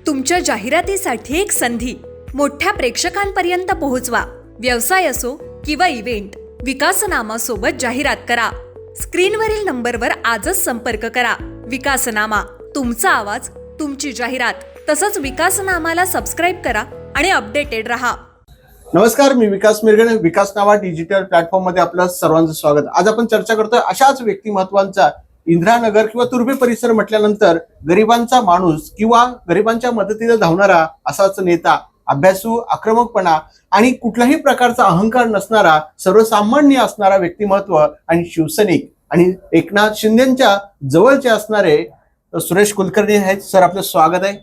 तुमच्या जाहिरातीसाठी एक संधी मोठ्या प्रेक्षकांपर्यंत पोहोचवा. व्यवसाय असो किंवा इव्हेंट, विकासनामा सोबत जाहिरात करा. स्क्रीनवरील नंबरवर आजच संपर्क करा. विकासनामा, तुमचा आवाज, तुमची जाहिरात. तसंच विकासनामाला सबस्क्राईब करा आणि अपडेटेड रहा. नमस्कार, मी विकास मिरगणे. विकासनामा डिजिटल प्लॅटफॉर्म मध्ये आपलं सर्वांचं स्वागत. आज आपण चर्चा करतोय अशाच व्यक्तिमत्वांचा. इंदिरानगर किंवा तुर्भे परिसर म्हटल्यानंतर गरिबांचा माणूस किंवा गरिबांच्या मदतीला धावणारा असाच नेता, अभ्यासू, आक्रमकपणा आणि कुठल्याही प्रकारचा अहंकार नसणारा, सर्वसामान्य असणारा व्यक्तिमत्व आणि शिवसैनिक आणि एकनाथ शिंदेच्या जवळचे असणारे सुरेश कुलकर्णी आहेत. सर, आपलं स्वागत आहे.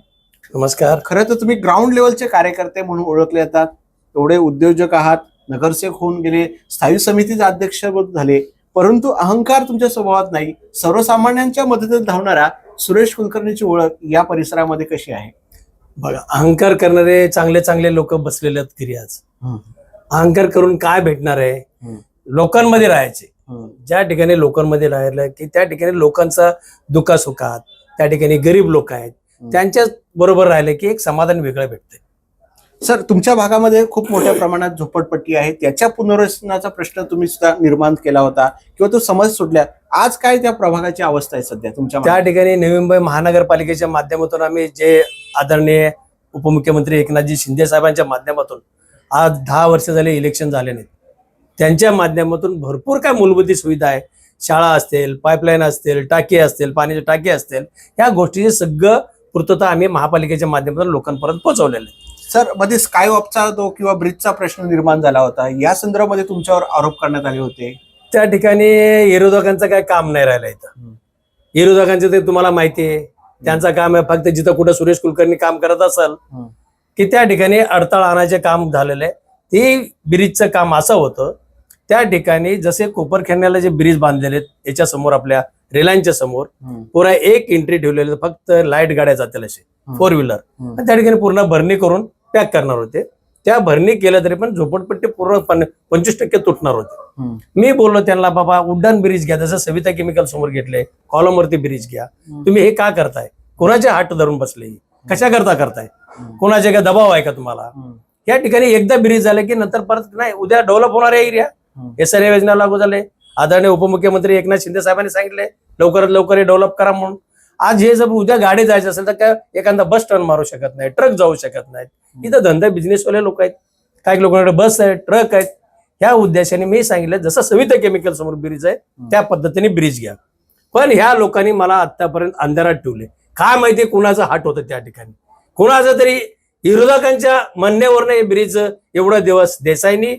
नमस्कार. खरं तर तुम्ही ग्राउंड लेवलचे कार्यकर्ते म्हणून ओळखले जातात. एवढे उद्योजक आहात, नगरसेवक होऊन गेले, स्थायी समितीचे अध्यक्ष झाले, परंतु अहंकार तुमच्या स्वभावात नाही. सर्वसामान्यांच्या मदतीत धावणारा सुरेश कुलकर्णीची ओळख या परिसरामध्ये कशी आहे? बघा, अहंकार करणारे चांगले चांगले लोक बसलेले आहेत घरी. आज अहंकार करून काय भेटणार आहे? लोकांमध्ये राहायचे. ज्या ठिकाणी लोकांमध्ये राहिलं की त्या ठिकाणी लोकांचा दुःखासुखात, त्या ठिकाणी गरीब लोक आहेत, त्यांच्या बरोबर राहिले की एक समाधान वेगळं भेटते. सर, तुमच्या भागामध्ये खूप मोठ्या प्रमाणात झोपडपट्टी आहे. त्याच्या पुनर्वसनाचा प्रश्न तुम्ही सुद्धा निर्माण केला होता किंवा तो समज सुटल्या. आज काय त्या प्रभागाची अवस्था आहे सध्या तुमच्या? त्या ठिकाणी नवी मुंबई महानगरपालिकेच्या माध्यमातून आम्ही जे आदरणीय उपमुख्यमंत्री एकनाथजी शिंदे साहेबांच्या माध्यमातून आज 10 वर्ष झाले इलेक्शन झाले नाहीत. त्यांच्या माध्यमातून भरपूर काय मूलभूत सुविधा आहे. शाळा असतील, पाईपलाईन असतील, टाकी असतील, पाण्याची टाकी असतील, या गोष्टीची सगळं पूर्तता आम्ही महापालिकेच्या माध्यमातून लोकांपर्यंत पोहोचवलेलं आहे. सर, मध्ये स्काय वॉकचा तो किंवा ब्रिजचा प्रश्न निर्माण झाला होता. या संदर्भामध्ये तुमच्यावर आरोप करण्यात आले होते. त्या ठिकाणी विरोधकांचं काय काम नाही राहिलं इथं. विरोधकांचं ते तुम्हाला माहिती आहे, त्यांचं काम आहे फक्त जिथं कुठं सुरेश कुलकर्णी काम करत असेल की त्या ठिकाणी अडथळा आणायचे काम झालेलं आहे. ते ब्रिजचं काम असं होतं, त्या ठिकाणी जसे कोपरखेरण्याला जे ब्रिज बांधलेले आहेत याच्या समोर, आपल्या रिलायन्सच्या समोर पुरा एक एंट्री ठेवलेली, फक्त लाईट गाड्या जातील असे 4 व्हीलर. त्या ठिकाणी पूर्ण भरणी करून पॅक करणार होते. त्या भरणी केलं तरी पण झोपडपट्टी पूर्ण 25% तुटणार होते. मी बोललो त्यांना, बाबा उड्डाण ब्रिज घ्या, जसं सविता केमिकल समोर घेतले, कॉलमवरती ब्रिज घ्या. तुम्ही हे का करताय? कोणाचे हात धरून बसले? कशा करताय? कोणाचे काय दबाव आहे का तुम्हाला? या ठिकाणी एकदा ब्रिज झाले की नंतर परत नाही. उद्या डेव्हलप होणारे एरिया, SRA योजना लागू झाले. आदरणीय उपमुख्यमंत्री एकनाथ शिंदे साहेबांनी सांगितले लवकरात लवकर हे डेव्हलप करा म्हणून. आज हे जर उद्या गाडी जायचं असेल तर काय एखादा बस टर्न मारू शकत नाही, ट्रक जाऊ शकत नाहीत. इथं धंदा बिझनेसवाले लोक आहेत, काही लोकांकडे बस आहेत, ट्रक आहेत. ह्या उद्देशाने मी सांगितलं जसं सविता केमिकल समोर ब्रिज आहे त्या पद्धतीने ब्रिज घ्या. पण ह्या लोकांनी मला आतापर्यंत अंधारात ठेवले. काय माहिती कुणाचं हात होतं त्या ठिकाणी, कुणाचं तरी विरोधकांच्या म्हणण्यावरनं हे ब्रिज एवढा दिवस देसाईंनी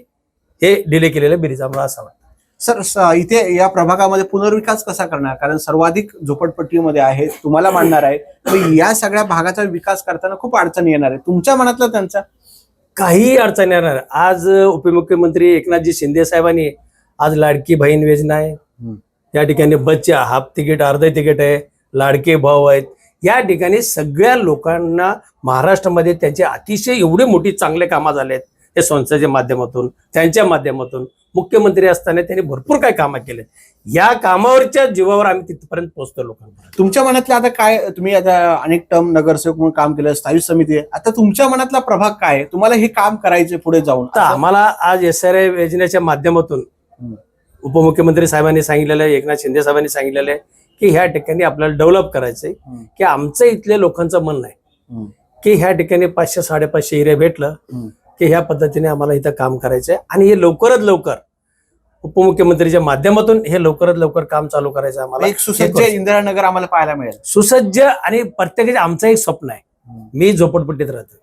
हे डिले केलेलं ब्रिज आम्हाला असं वाटतं. सर, इथे या प्रभागामध्ये पुनर्विकास कसा करणार? कारण सर्वाधिक झोपडपट्टीमध्ये आहे, तुम्हाला मानणार आहे, तर या सगळ्या भागाचा विकास करताना खूप अडचणी येणार आहे. तुमच्या मनातलं त्यांचा काही अडचण येणार. आज उपमुख्यमंत्री एकनाथजी शिंदे साहेबांनी आज लाडकी बहीण योजना आहे. या ठिकाणी बसच्या हाफ तिकीट, अर्ध तिकीट आहे, लाडके भाव आहेत. या ठिकाणी सगळ्या लोकांना महाराष्ट्रामध्ये त्यांचे अतिशय एवढे मोठी चांगले कामं झाले आहेत. हे संस्थेच्या माध्यमातून, त्यांच्या माध्यमातून मुख्यमंत्री असताना त्यांनी भरपूर काय कामं केले. या कामावरच्या जीवावर आम्ही तिथपर्यंत पोहोचतो लोकांपर्यंत. तुमच्या मनातलं आता काय? तुम्ही आता अनेक टर्म नगरसेवक म्हणून काम केलं, स्थायी समिती आहे. आता तुमच्या मनातला प्रभाग काय? तुम्हाला हे काम करायचे पुढे जाऊन? तर आम्हाला आज SRA योजनेच्या माध्यमातून उपमुख्यमंत्री साहेबांनी सांगितलेलं आहे, एकनाथ शिंदे साहेबांनी सांगितलेलं आहे की ह्या ठिकाणी आपल्याला डेव्हलप करायचंय. की आमचं इथल्या लोकांचं म्हणणं आहे की ह्या ठिकाणी 500-550 एरिया भेटलं की ह्या पद्धतीने आम्हाला इथं काम करायचंय आणि हे लवकरात लवकर उपमुख्यमंत्रीच्या माध्यमातून हे लवकरात लवकर काम चालू करायचं. आम्हाला एक सुसज्ज इंदिरानगर आम्हाला पाहायला मिळेल. सुसज्ज आणि प्रत्येकाचं आमचं एक स्वप्न आहे. मी झोपडपट्टीत राहतो,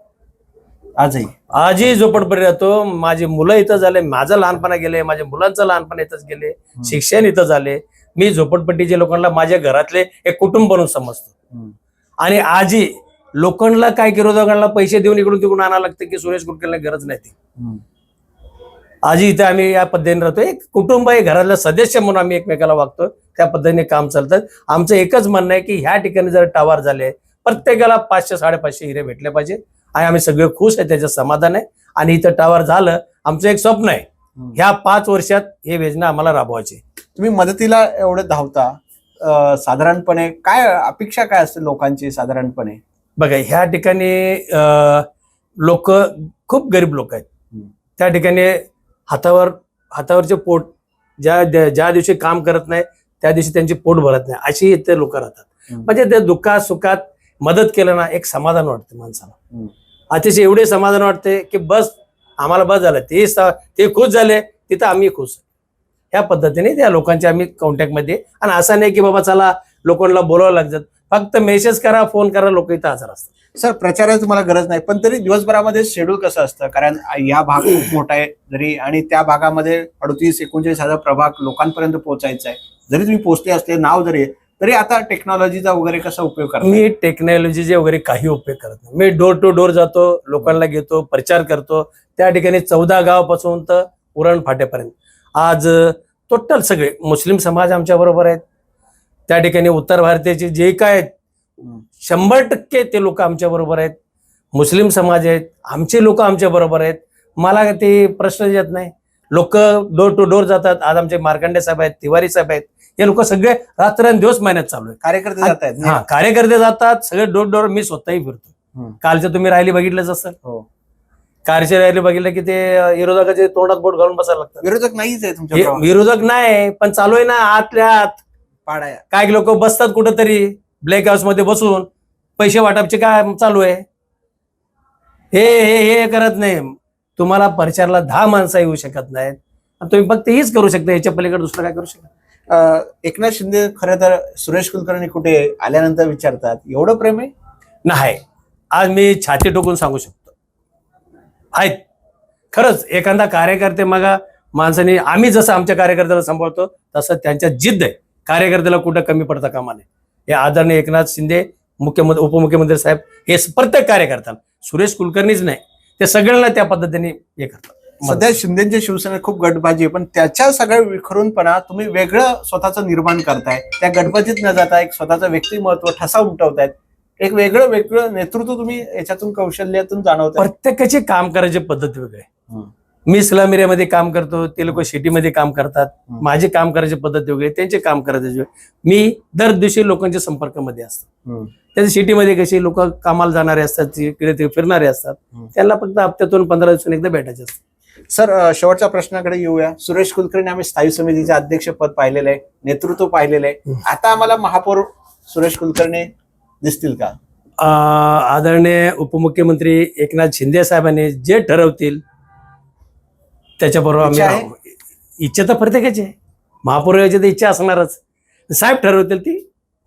आजही झोपडपट्टीत राहतो. माझी मुलं इथं झाले, माझं लहानपणा गेले, माझ्या मुलांचं लहानपण इथंच गेले, शिक्षण इथं झाले. मी झोपडपट्टीच्या लोकांना माझ्या घरातले एक कुटुंब म्हणून समजतो. आणि आजही लोकांना काय विरोधकांना पैसे देऊन इकडून तिकडून आणावं लागतं की सुरेश कुलकर्णीला गरज नाही. ती आजही इथे आम्ही या पद्धतीने राहतो, एक कुटुंब आहे, घरातला सदस्य म्हणून आम्ही एकमेकाला वागतो. त्या पद्धतीने काम चालतं. आमचं एकच म्हणणं आहे की ह्या ठिकाणी जर टावर झाले, प्रत्येकाला 500-550 हिरे भेटले पाहिजे आणि आम्ही सगळे खुश आहे, त्याचं समाधान आहे. आणि इथं टावर झालं, आमचं एक स्वप्न आहे ह्या 5 वर्षात हे योजना आम्हाला राबवायची. तुम्ही मदतीला एवढं धावता, साधारणपणे काय अपेक्षा काय असते लोकांची साधारणपणे? बघा ह्या ठिकाणी लोक खूप गरीब लोक आहेत. त्या ठिकाणी हातावरचे पोट ज्या दिवशी काम करत नाही त्या दिवशी त्यांची पोट भरत नाही अशी इथे लोक राहतात. म्हणजे ते दुःखात सुखात मदत केलं ना एक समाधान वाटते माणसाला. अतिशय एवढे समाधान वाटते की बस आम्हाला बस झालं, ते खुश झाले तिथं आम्ही खुश. ह्या पद्धतीने त्या लोकांच्या आम्ही कॉन्टॅक्टमध्ये. आणि असं नाही की बाबा चला लोकांना बोलावं लागतात, फक्त मेसेज करा, फोन करा, लोक इथं हजर असतात. सर प्रचाराची तुम्हाला गरज नाही, पण तरी दिवसभरामध्ये शेड्यूल कसं असतं? कारण या भाग खूप मोठा आहे जरी, आणि त्या भागामध्ये 38-39 प्रभाग लोकांपर्यंत पोहोचायचा आहे. जरी तुम्ही पोहोचले असले नाव जरी, तरी आता टेक्नॉलॉजीचा वगैरे कसा उपयोग करतो? मी टेक्नॉलॉजीचे वगैरे काही उपयोग करत नाही. मी डोर टू डोर जातो, लोकांना घेतो, प्रचार करतो. त्या ठिकाणी 14 गावापासून तर उरण फाट्यापर्यंत आज टोटल सगळे मुस्लिम समाज आमच्या बरोबर आहेत. त्या ठिकाणी उत्तर भारताचे जे काय आहेत 100% ते लोक आमच्या बरोबर आहेत. मुस्लिम समाज आहेत, आमचे लोक आमच्या बरोबर आहेत. मला ते प्रश्न येत नाही. लोक डोर टू डोर जातात. आज आमचे मार्कंडे साहेब आहेत, तिवारी साहेब आहेत, हे लोक सगळे रात्रंदिवस मेहनत चालू आहे. कार्यकर्ते जात आहेत. हा, कार्यकर्ते जातात सगळे डोर डोर. मी स्वतःही फिरतो. कालचं तुम्ही रॅली बघितलंच असेल. कारची रॅली बघितलं की ते विरोधकाचे तोंडात बोट घालून बसायला लागतात. विरोधक नाहीच आहे तुमच्या विरोधक नाही, पण चालू आहे ना आतल्या आत. पाड्या काही लोक बसतात कुठंतरी ब्लॅक हाऊस मध्ये बसून पैसे वाटपचे काय चालू आहे. हे करत नाही. तुम्हाला प्रचारला 10 माणसं येऊ शकत नाहीत, तुम्ही फक्त हीच करू शकता. याच्या पलीकडे दुसरं काय करू शकता? एकनाथ शिंदे खरं तर सुरेश कुलकर्णी कुठे आल्यानंतर विचारतात एवढं प्रेम आहे? नाही, आज मी छाती टोकून सांगू शकतो आहेत. खरंच एखादा कार्यकर्ते मग माणसाने, आम्ही जसं आमच्या कार्यकर्त्याला सांभाळतो तसं त्यांच्या जिद्द आहे. कार्यकर्त्याला कुठं कमी पडता कामा नये. हे आदरणीय एकनाथ शिंदे मुख्यमंत्री उपमुख्यमंत्री साहेब हे प्रत्येक कार्यकर्त्याला, सुरेश कुलकर्णीच नाही, ते सगळ्यांना त्या पद्धतीने हे करतात. सध्या शिंदेच्या शिवसेनेत खूप गटबाजी आहे, पण त्याच्या सगळ्या विखरूनपणा तुम्ही वेगळं स्वतःचं निर्माण करताय. त्या गटबाजीत न जाता एक स्वतःचं व्यक्तिमत्व ठसा उमटवतायत. एक वेगळं नेतृत्व तुम्ही याच्यातून कौशल्यातून जाणवताय. प्रत्येकाची काम करायची पद्धत वेगळी आहे. मी इस्लाम एरियामध्ये काम करतो, ते लोक सिटीमध्ये काम करतात. माझी काम करायची पद्धत वेगळी, त्यांचे काम करायचे वेगळे. मी दर दिवशी लोकांच्या संपर्कामध्ये असतो. त्याच्या सिटीमध्ये कशी लोक कामाला जाणारे असतात, इकडे ते फिरणारे असतात, त्यांना फक्त हप्त्यातून 15 दिवसांनी एकदा भेटायचे असतात. सर शेवटच्या प्रश्नाकडे येऊया. सुरेश कुलकर्णी आम्ही स्थायी समितीचे अध्यक्षपद पाहिलेलं आहे, नेतृत्व पाहिलेलं आहे. आता आम्हाला महापौर सुरेश कुलकर्णी दिसतील का? आदरणीय उपमुख्यमंत्री एकनाथ शिंदे साहेबांनी जे ठरवतील त्याच्याबरोबर आम्ही. इच्छा तर प्रत्येकाची आहे, महापौर व्हायची तर इच्छा असणारच. साहेब ठरवतील ती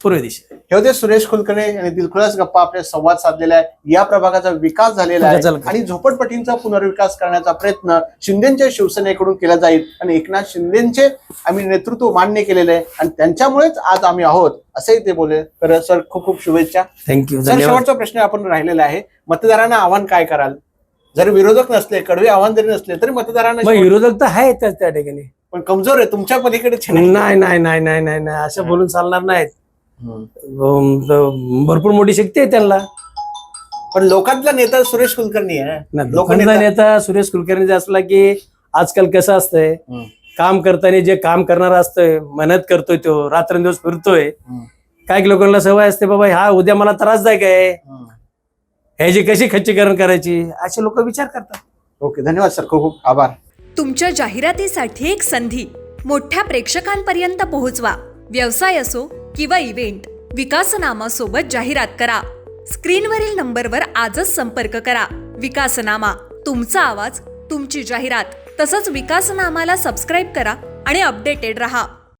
पूर्व दिशा. हे होते सुरेश कुलकर्णी आणि दिलखुलास गप्पा आपले संवाद साधलेला आहे. या प्रभागाचा विकास झालेला आहे आणि झोपडपट्टींचा पुनर्विकास करण्याचा प्रयत्न शिंदेच्या शिवसेनेकडून केला जाईल. आणि एकनाथ शिंदेचे आम्ही नेतृत्व मान्य केलेलं आहे आणि त्यांच्यामुळेच आज आम्ही आहोत असंही ते बोलले. तर सर खूप खूप शुभेच्छा. थँक्यू. सर शेवटचा प्रश्न आपण राहिलेला आहे, मतदारांना आव्हान काय कराल? जर विरोधक नसले, कडवे आव्हान जरी नसले तरी मतदारांना. विरोधक तर आहेतच त्या ठिकाणी, पण कमजोर आहे तुमच्या पलीकडे. नाही असं बोलून चालणार नाहीत. भरपूर मोठी शक्ती आहे त्यांना. पण लोकांतला नेता सुरेश कुलकर्णी आहे. लोकांचा नेता सुरेश कुलकर्णी असला की आजकाल कसं असतंय, काम करताना जे काम करणार असतंय, मेहनत करतोय, तो रात्रंदिवस फिरतोय. काही लोकांना सवय असते बाबा हा उद्या मला त्रासदायक आहे, ह्याची कशी खच्चीकरण करायची, असे लोक विचार करतात. ओके, धन्यवाद सर, खूप खूप आभार. तुमच्या जाहिरातीसाठी एक संधी मोठ्या प्रेक्षकांपर्यंत पोहोचवा. व्यवसाय असो किंवा इव्हेंट, विकासनामा सोबत जाहिरात करा. स्क्रीनवरील नंबरवर आजच संपर्क करा. विकासनामा, तुमचा आवाज, तुमची जाहिरात. तसंच विकासनामाला सबस्क्राईब करा आणि अपडेटेड रहा.